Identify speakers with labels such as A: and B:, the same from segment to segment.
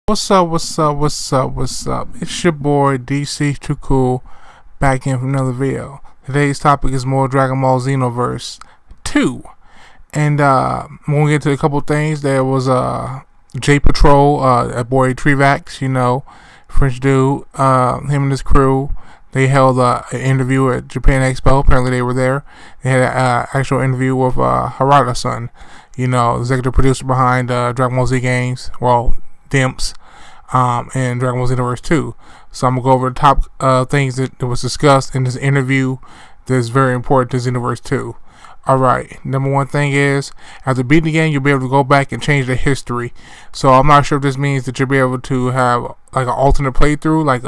A: What's up? It's your boy DC Too Cool back in from another video. Today's topic is more Dragonball Xenoverse 2. And I'm gonna get to a couple things. There was J Patrol, a boy Trivax, French dude, him and his crew. They held an interview at Japan Expo. Apparently they were there. They had an actual interview with Harada-san, executive producer behind Dragon Ball Z games, Dimps, and Dragon Ball Xenoverse 2. So I'm going to go over the top things that was discussed in this interview that's very important to Xenoverse 2. Alright, number one thing is, after beating the game, you'll be able to go back and change the history. So I'm not sure if this means that you'll be able to have like an alternate playthrough, like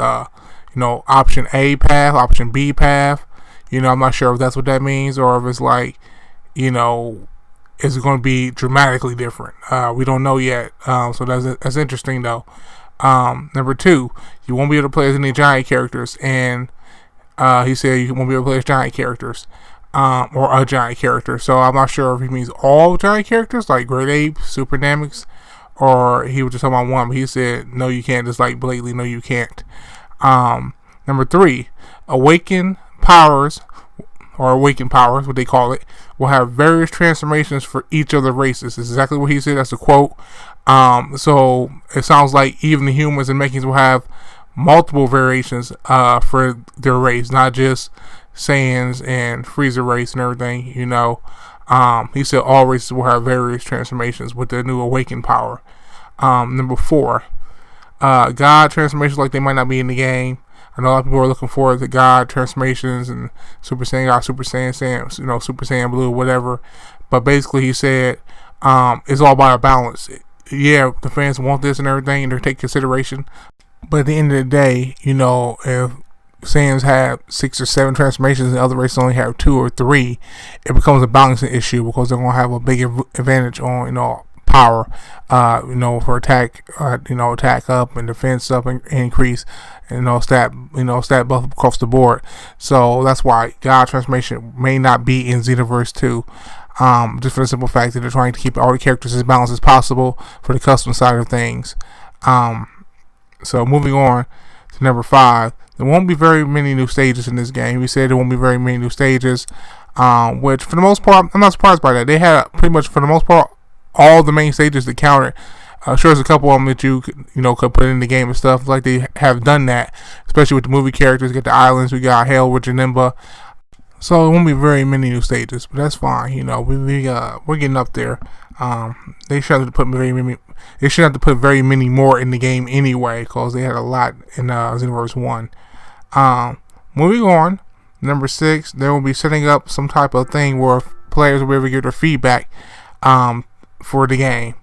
A: option A path, option B path. I'm not sure if that's what that means, or if it's like, is it going to be dramatically different? We don't know yet. So that's interesting though. Number two, you won't be able to play as any giant characters, and he said you won't be able to play as giant characters, or a giant character. So I'm not sure if he means all giant characters like Great Ape, Super Namex, or he was just talking about one. But he said no, you can't. Just like blatantly, no, you can't. Number three, Awaken powers, what they call it, will have various transformations for each of the races. That's exactly what he said. That's a quote. So it sounds like even the humans and Mechans will have multiple variations for their race, not just Saiyans and Frieza race and everything. He said all races will have various transformations with their new Awaken power. Number four, God transformations, like they might not be in the game. I know a lot of people are looking forward to God transformations and Super Saiyan God, Super Saiyan, Super Saiyan Blue, whatever. But basically, he said it's all about a balance. Yeah, the fans want this and everything, and they take consideration. But at the end of the day, if Saiyans have 6 or 7 transformations and other races only have 2 or 3, it becomes a balancing issue because they're gonna have a big advantage on power, for attack, attack up and defense up and increase, stat buff across the board. So that's why God transformation may not be in Xenoverse 2, just for the simple fact that they're trying to keep all the characters as balanced as possible for the custom side of things. So moving on to number 5, there won't be very many new stages in this game. We said there won't be very many new stages, which for the most part, I'm not surprised by that. They had pretty much for the most part all the main stages that counted. Sure, there's a couple of them that you could put in the game and stuff. Like they have done that, especially with the movie characters. Get the islands. We got Hell with Janemba. So it won't be very many new stages, but that's fine. We're getting up there. They shouldn't have to put very many. They shouldn't have to put very many more in the game anyway, because they had a lot in Xenoverse 1. Moving on, number 6, they will be setting up some type of thing where players will be able to give their feedback for the game.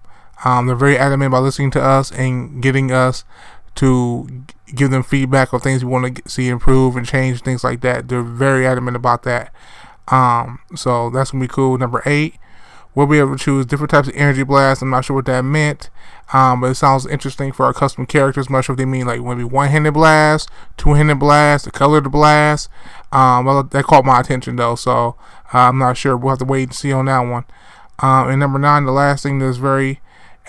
A: They're very adamant about listening to us and getting us to give them feedback on things we want to see improve and change, things like that. They're very adamant about that. So that's gonna be cool. Number 8, we'll be able to choose different types of energy blasts. I'm not sure what that meant, but it sounds interesting for our custom characters. I'm not sure if they mean like maybe one-handed blast, two-handed blast, the color of the blast. Well, that caught my attention though, so I'm not sure. We'll have to wait and see on that one. And number 9, the last thing that's very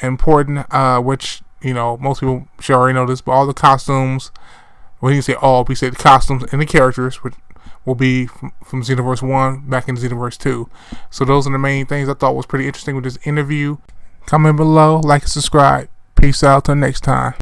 A: important, which most people should already know this, but all the costumes, well, he didn't say all, but he said the costumes and the characters, which will be from Xenoverse 1 back into Xenoverse 2. So those are the main things I thought was pretty interesting with this interview. Comment below, like and subscribe. Peace out till next time.